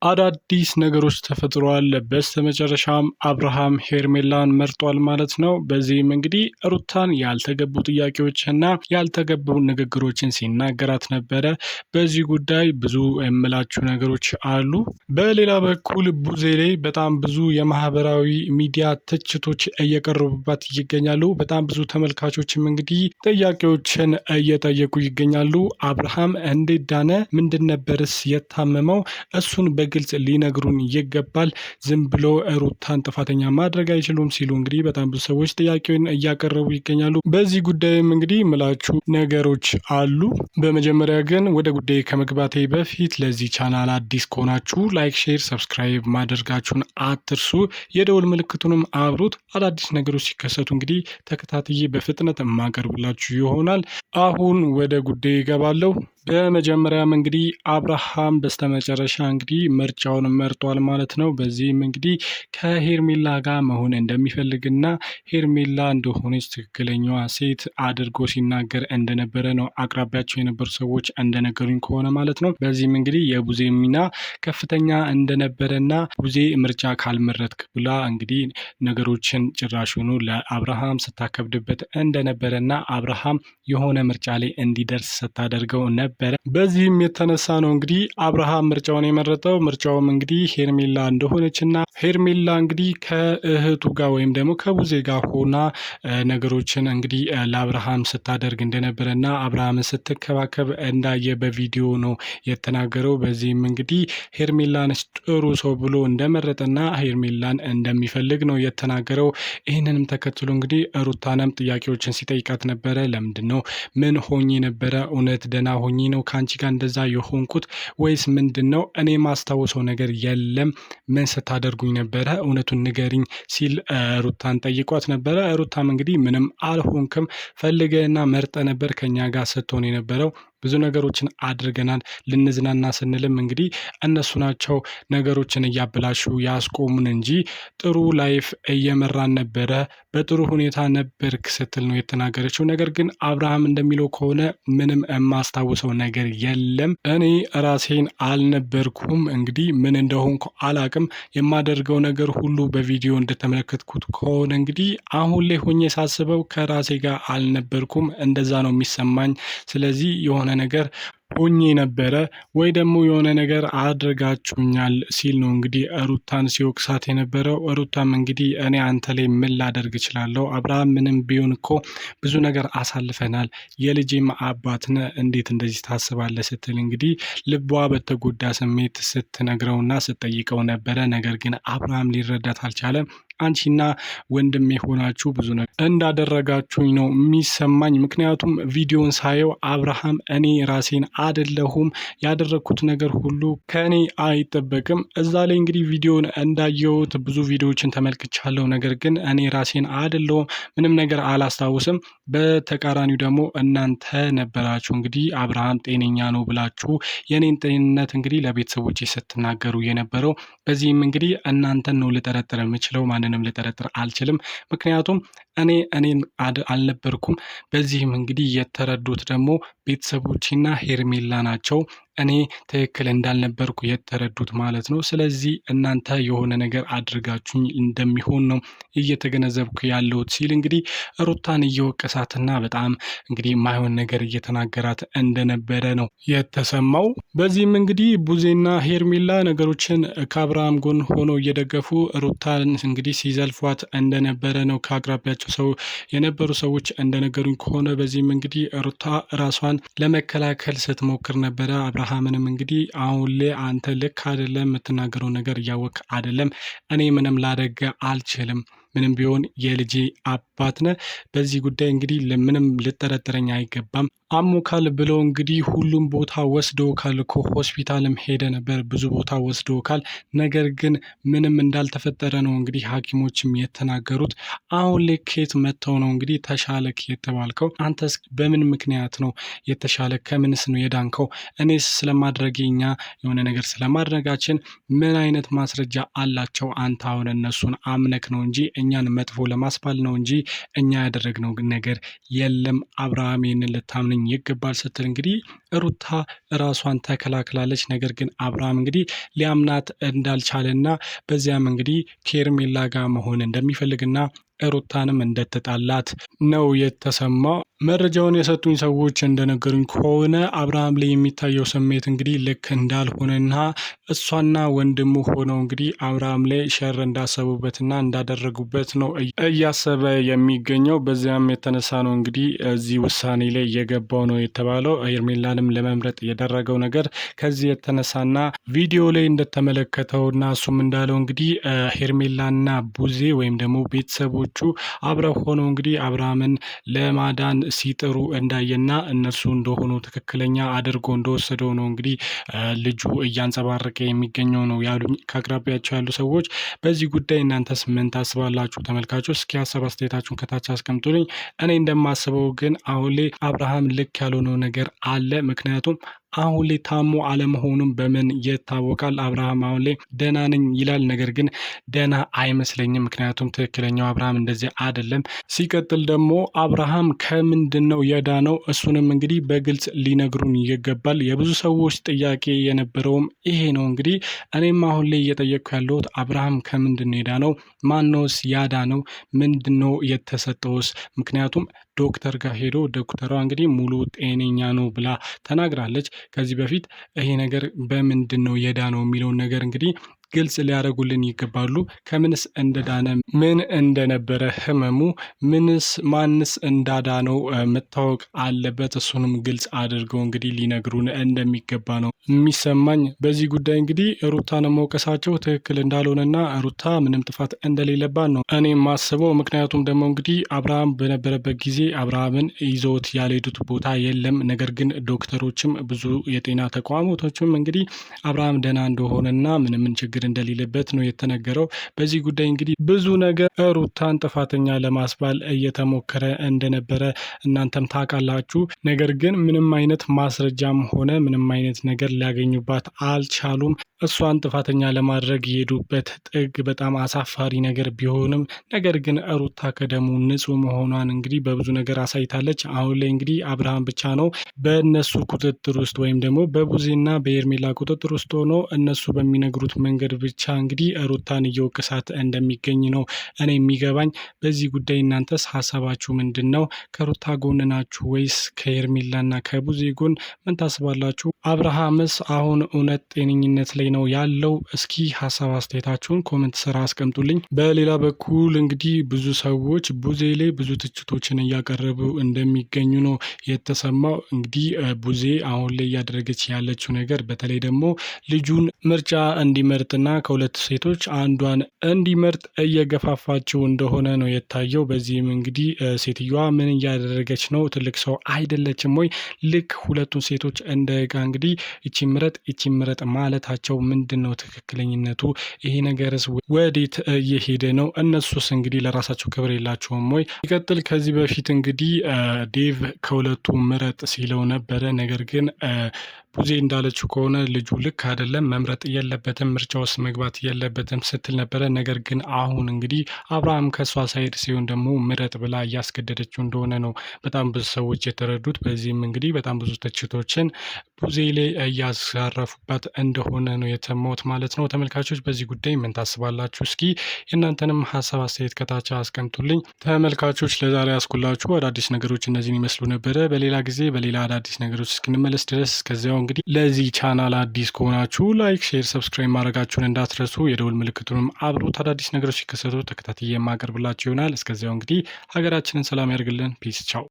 አዳዲስ ነገሮች ተፈጥሯል። በስተመጨረሻም አብርሃም ሄርሜላን መርጧል ማለት ነው። በዚህም እንግዲህ ሩታን ያልተገቡ ጥያቄዎችና ያልተገቡ ንግግሮችን ሲናገራት ነበረ። በዚህ ጉዳይ ብዙ የምላችሁ ነገሮች አሉ። በሌላ በኩል ቡዜ ላይ በጣም ብዙ የማህበራዊ ሚዲያ ትችቶች እየቀረቡባት ይገኛሉ። በጣም ብዙ ተመልካቾችም እንግዲህ ጥያቄዎችን እየጠየቁ ይገኛሉ። አብርሃም እንዴት ዳነ? ምንድን ነበርስ የታመመው? እሱን ግልጽ ሊነግሩን ይገባል። ዝም ብሎ ሩታን ጥፋተኛ ማድረግ አይችሉም ሲሉ እንግዲህ በጣም ብዙ ሰዎች ጥያቄውን እያቀረቡ ይገኛሉ። በዚህ ጉዳይም እንግዲህ ምላችሁ ነገሮች አሉ። በመጀመሪያ ግን ወደ ጉዳይ ከመግባቴ በፊት ለዚህ ቻናል አዲስ ከሆናችሁ ላይክ፣ ሼር፣ ሰብስክራይብ ማድረጋችሁን አትርሱ። የደውል ምልክቱንም አብሩት። አዳዲስ ነገሮች ሲከሰቱ እንግዲህ ተከታትዬ በፍጥነት የማቀርብላችሁ ይሆናል። አሁን ወደ ጉዳይ ይገባለሁ። በመጀመሪያም እንግዲህ አብርሃም በስተመጨረሻ እንግዲህ ምርጫውን መርጧል ማለት ነው። በዚህም እንግዲህ ከሄርሜላ ጋር መሆን እንደሚፈልግና ሄርሜላ እንደሆነች ትክክለኛዋ ሴት አድርጎ ሲናገር እንደነበረ ነው አቅራቢያቸው የነበሩ ሰዎች እንደነገሩኝ ከሆነ ማለት ነው። በዚህም እንግዲህ የቡዜ ሚና ከፍተኛ እንደነበረና ቡዜ ምርጫ ካልመረጥክ ብላ እንግዲህ ነገሮችን ጭራሹኑ ለአብርሃም ስታከብድበት እንደነበረና አብርሃም የሆነ ምርጫ ላይ እንዲደርስ ስታደርገው ነበር። በዚህም የተነሳ ነው እንግዲህ አብርሃም ምርጫውን የመረጠው። ምርጫውም እንግዲህ ሄርሜላ እንደሆነችና ሄርሜላ እንግዲህ ከእህቱ ጋር ወይም ደግሞ ከቡዜ ጋር ሆና ነገሮችን እንግዲህ ለአብርሃም ስታደርግ እንደነበረና አብርሃምን ስትከባከብ እንዳየ በቪዲዮ ነው የተናገረው። በዚህም እንግዲህ ሄርሜላን ጥሩ ሰው ብሎ እንደመረጠና ሄርሜላን እንደሚፈልግ ነው የተናገረው። ይህንንም ተከትሎ እንግዲህ ሩታንም ጥያቄዎችን ሲጠይቃት ነበረ። ለምንድን ነው? ምን ሆኜ ነበረ? እውነት ደህና ሆኜ ነው ከአንቺ ጋር እንደዛ የሆንኩት ወይስ ምንድን ነው? እኔ ማስታወሰው ነገር የለም። ምን ስታደርጉኝ ነበረ? እውነቱን ንገሪኝ ሲል ሩታን ጠይቋት ነበረ። ሩታም እንግዲህ ምንም አልሆንክም፣ ፈልገህና መርጠ ነበር ከኛ ጋር ስትሆን የነበረው። ብዙ ነገሮችን አድርገናል። ልንዝናና ስንልም እንግዲህ እነሱ ናቸው ነገሮችን እያበላሹ ያስቆሙን እንጂ ጥሩ ላይፍ እየመራን ነበረ፣ በጥሩ ሁኔታ ነበርክ ስትል ነው የተናገረችው። ነገር ግን አብርሃም እንደሚለው ከሆነ ምንም የማስታውሰው ነገር የለም። እኔ ራሴን አልነበርኩም። እንግዲህ ምን እንደሆንኩ አላቅም። የማደርገው ነገር ሁሉ በቪዲዮ እንደተመለከትኩት ከሆነ እንግዲህ አሁን ላይ ሆኜ ሳስበው ከራሴ ጋር አልነበርኩም። እንደዛ ነው የሚሰማኝ። ስለዚህ የሆነ ነገር ሆኜ ነበረ ወይ ደግሞ የሆነ ነገር አድርጋችሁኛል ሲል ነው እንግዲህ ሩታን ሲወቅሳት የነበረው። ሩታም እንግዲህ እኔ አንተ ላይ ምን ላደርግ እችላለሁ? አብርሃም ምንም ቢሆን እኮ ብዙ ነገር አሳልፈናል። የልጄም አባት ነህ፣ እንዴት እንደዚህ ታስባለህ? ስትል እንግዲህ ልቧ በተጎዳ ስሜት ስትነግረውና ስትጠይቀው ነበረ። ነገር ግን አብርሃም ሊረዳት አልቻለም። አንቺና ወንድም የሆናችሁ ብዙ ነገር እንዳደረጋችሁኝ ነው የሚሰማኝ። ምክንያቱም ቪዲዮን ሳየው አብርሃም እኔ ራሴን አይደለሁም፣ ያደረግኩት ነገር ሁሉ ከኔ አይጠበቅም። እዛ ላይ እንግዲህ ቪዲዮን እንዳየሁት ብዙ ቪዲዮዎችን ተመልክቻለሁ። ነገር ግን እኔ ራሴን አይደለሁም፣ ምንም ነገር አላስታውስም። በተቃራኒው ደግሞ እናንተ ነበራችሁ እንግዲህ አብርሃም ጤነኛ ነው ብላችሁ የኔን ጤንነት እንግዲህ ለቤተሰቦች ስትናገሩ የነበረው። በዚህም እንግዲህ እናንተን ነው ልጠረጥር የምችለው፣ ማንንም ልጠረጥር አልችልም። ምክንያቱም እኔን አልነበርኩም። በዚህም እንግዲህ የተረዱት ደግሞ ቤተሰቦችና ሄርሜላ ናቸው። እኔ ትክክል እንዳልነበርኩ የተረዱት ማለት ነው። ስለዚህ እናንተ የሆነ ነገር አድርጋችሁኝ እንደሚሆን ነው እየተገነዘብኩ ያለሁት ሲል እንግዲህ ሩታን እየወቀሳትና በጣም እንግዲህ የማይሆን ነገር እየተናገራት እንደነበረ ነው የተሰማው። በዚህም እንግዲህ ቡዜና ሄርሜላ ነገሮችን ከአብርሃም ጎን ሆነው እየደገፉ ሩታን እንግዲህ ሲዘልፏት እንደነበረ ነው ከአቅራቢያቸው ሰው የነበሩ ሰዎች እንደነገሩኝ ከሆነ። በዚህም እንግዲህ ሩታ ራሷን ለመከላከል ስትሞክር ነበረ። አብርሃምንም እንግዲህ አሁን ላይ አንተ ልክ አይደለም፣ የምትናገረው ነገር እያወቅ አይደለም፣ እኔ ምንም ላደርግ አልችልም፣ ምንም ቢሆን የልጄ አባት ነህ። በዚህ ጉዳይ እንግዲህ ለምንም ልጠረጥረኝ አይገባም። አሞካል ብለው እንግዲህ ሁሉም ቦታ ወስደውካል እኮ፣ ሆስፒታልም ሄደ ነበር፣ ብዙ ቦታ ወስደውካል። ነገር ግን ምንም እንዳልተፈጠረ ነው እንግዲህ ሐኪሞችም የተናገሩት። አሁን ላይ ከየት መጥተው ነው እንግዲህ ተሻለክ የተባልከው? አንተስ በምን ምክንያት ነው የተሻለ? ከምንስ ነው የዳንከው? እኔስ ስለማድረጌኛ የሆነ ነገር ስለማድረጋችን ምን አይነት ማስረጃ አላቸው? አንተ አሁን እነሱን አምነክ ነው እንጂ እኛን መጥፎ ለማስባል ነው እንጂ እኛ ያደረግነው ነገር የለም አብርሃም ይህንን ልታምነኝ ይገባል ስትል እንግዲህ ሩታ ራሷን ተከላክላለች። ነገር ግን አብርሃም እንግዲህ ሊያምናት እንዳልቻለና በዚያም እንግዲህ ከሄርሜላ ጋር መሆን እንደሚፈልግና ሩታንም እንደተጣላት ነው የተሰማው። መረጃውን የሰጡኝ ሰዎች እንደነገሩኝ ከሆነ አብርሃም ላይ የሚታየው ስሜት እንግዲህ ልክ እንዳልሆነና እሷና ወንድሙ ሆነው እንግዲህ አብርሃም ላይ ሸር እንዳሰቡበትና እንዳደረጉበት ነው እያሰበ የሚገኘው። በዚያም የተነሳ ነው እንግዲህ እዚህ ውሳኔ ላይ የገባው ነው የተባለው። ሄርሜላንም ለመምረጥ የደረገው ነገር ከዚህ የተነሳና ቪዲዮ ላይ እንደተመለከተውና እሱም እንዳለው እንግዲህ ሄርሜላና ቡዜ ወይም ደግሞ ቤተሰቦቹ አብረው ሆነው እንግዲህ አብርሃምን ለማዳን ሲጥሩ እንዳየና እነሱ እንደሆኑ ትክክለኛ አድርጎ እንደወሰደው ነው እንግዲህ ልጁ እያንጸባረቀ የሚገኘው ነው ያሉኝ ከአቅራቢያቸው ያሉ ሰዎች። በዚህ ጉዳይ እናንተስ ምን ታስባላችሁ ተመልካቾች? እስኪ ሀሳብ አስተያየታችሁን ከታች አስቀምጡልኝ። እኔ እንደማስበው ግን አሁን ላይ አብርሃም ልክ ያልሆነው ነገር አለ። ምክንያቱም አሁን ላይ ታሞ አለመሆኑም በምን ይታወቃል? አብርሃም አሁን ላይ ደህና ነኝ ይላል፣ ነገር ግን ደህና አይመስለኝም። ምክንያቱም ትክክለኛው አብርሃም እንደዚህ አይደለም። ሲቀጥል ደግሞ አብርሃም ከምንድን ነው የዳነው? እሱንም እንግዲህ በግልጽ ሊነግሩን ይገባል። የብዙ ሰዎች ጥያቄ የነበረውም ይሄ ነው። እንግዲህ እኔም አሁን ላይ እየጠየቅኩ ያለሁት አብርሃም ከምንድን ነው የዳነው? ማነውስ ያዳነው? ምንድን ነው የተሰጠውስ? ምክንያቱም ዶክተር ጋር ሄዶ ዶክተሯ እንግዲህ ሙሉ ጤነኛ ነው ብላ ተናግራለች። ከዚህ በፊት ይሄ ነገር በምንድን ነው የዳነው የሚለውን ነገር እንግዲህ ግልጽ ሊያደርጉልን ይገባሉ። ከምንስ እንደዳነ፣ ምን እንደነበረ ህመሙ፣ ማንስ እንዳዳነው መታወቅ አለበት። እሱንም ግልጽ አድርገው እንግዲህ ሊነግሩን እንደሚገባ ነው የሚሰማኝ። በዚህ ጉዳይ እንግዲህ ሩታን መውቀሳቸው ትክክል እንዳልሆነና ሩታ ምንም ጥፋት እንደሌለባት ነው እኔ የማስበው። ምክንያቱም ደግሞ እንግዲህ አብርሃም በነበረበት ጊዜ አብርሃምን ይዘውት ያልሄዱት ቦታ የለም። ነገር ግን ዶክተሮችም ብዙ የጤና ተቋማቶችም እንግዲህ አብርሃም ደህና እንደሆነና ምንም ችግር እንደሌለበት ነው የተነገረው። በዚህ ጉዳይ እንግዲህ ብዙ ነገር ሩታን ጥፋተኛ ለማስባል እየተሞከረ እንደነበረ እናንተም ታውቃላችሁ። ነገር ግን ምንም አይነት ማስረጃም ሆነ ምንም አይነት ነገር ሊያገኙባት አልቻሉም። እሷን ጥፋተኛ ለማድረግ የሄዱበት ጥግ በጣም አሳፋሪ ነገር ቢሆንም ነገር ግን ሩታ ከደሙ ንጹህ መሆኗን እንግዲህ በብዙ ነገር አሳይታለች። አሁን ላይ እንግዲህ አብርሃም ብቻ ነው በእነሱ ቁጥጥር ውስጥ ወይም ደግሞ በቡዜና በሄርሜላ ቁጥጥር ውስጥ ሆኖ እነሱ በሚነግሩት መንገድ ብቻ እንግዲህ ሩታን እየወቀሳት እንደሚገኝ ነው እኔ የሚገባኝ። በዚህ ጉዳይ እናንተስ ሀሳባችሁ ምንድን ነው? ከሩታ ጎን ናችሁ ወይስ ከሄርሜላና ከቡዜ ጎን? ምን ታስባላችሁ? አብርሃምስ አሁን እውነት ጤነኝነት ላይ ነው ያለው? እስኪ ሀሳብ አስተያየታችሁን ኮመንት ስራ አስቀምጡልኝ። በሌላ በኩል እንግዲህ ብዙ ሰዎች ቡዜ ላይ ብዙ ትችቶችን እያቀረቡ እንደሚገኙ ነው የተሰማው። እንግዲህ ቡዜ አሁን ላይ እያደረገች ያለችው ነገር በተለይ ደግሞ ልጁን ምርጫ እንዲመርጥና ከሁለት ሴቶች አንዷን እንዲመርጥ እየገፋፋችው እንደሆነ ነው የታየው። በዚህም እንግዲህ ሴትዮዋ ምን እያደረገች ነው? ትልቅ ሰው አይደለችም ወይ? ልክ ሁለቱን ሴቶች እንደ ዕቃ እንግዲህ እቺ ምረጥ ማለታቸው ምንድን ነው ትክክለኝነቱ? ይሄ ነገርስ ወዴት እየሄደ ነው? እነሱስ እንግዲህ ለራሳቸው ክብር የላቸውም ወይ? ይቀጥል። ከዚህ በፊት እንግዲህ ዴቭ ከሁለቱ ምረጥ ሲለው ነበረ። ነገር ግን ቡዜ እንዳለችው ከሆነ ልጁ ልክ አይደለም፣ መምረጥ የለበትም፣ ምርጫ ውስጥ መግባት የለበትም ስትል ነበረ። ነገር ግን አሁን እንግዲህ አብርሃም ከእሷ ሳይድ ሲሆን ደግሞ ምረጥ ብላ እያስገደደችው እንደሆነ ነው በጣም ብዙ ሰዎች የተረዱት። በዚህም እንግዲህ በጣም ብዙ ትችቶችን ቡዜ ላይ እያሳረፉባት እንደሆነ ነው የተሰማሁት ማለት ነው። ተመልካቾች በዚህ ጉዳይ ምን ታስባላችሁ? እስኪ የእናንተንም ሀሳብ አስተያየት ከታች አስቀምጡልኝ። ተመልካቾች ለዛሬ ያስኩላችሁ አዳዲስ ነገሮች እነዚህን ይመስሉ ነበረ። በሌላ ጊዜ በሌላ አዳዲስ ነገሮች እስክንመለስ ድረስ እስከዚያው እንግዲህ ለዚህ ቻናል አዲስ ከሆናችሁ ላይክ፣ ሼር፣ ሰብስክራይብ ማድረጋችሁን እንዳትረሱ። የደውል ምልክቱንም አብሩት። አዳዲስ ነገሮች ሲከሰቱ ተከታትዬ የማቀርብላችሁ ይሆናል። እስከዚያው እንግዲህ ሀገራችንን ሰላም ያርግልን። ፒስ ቻው።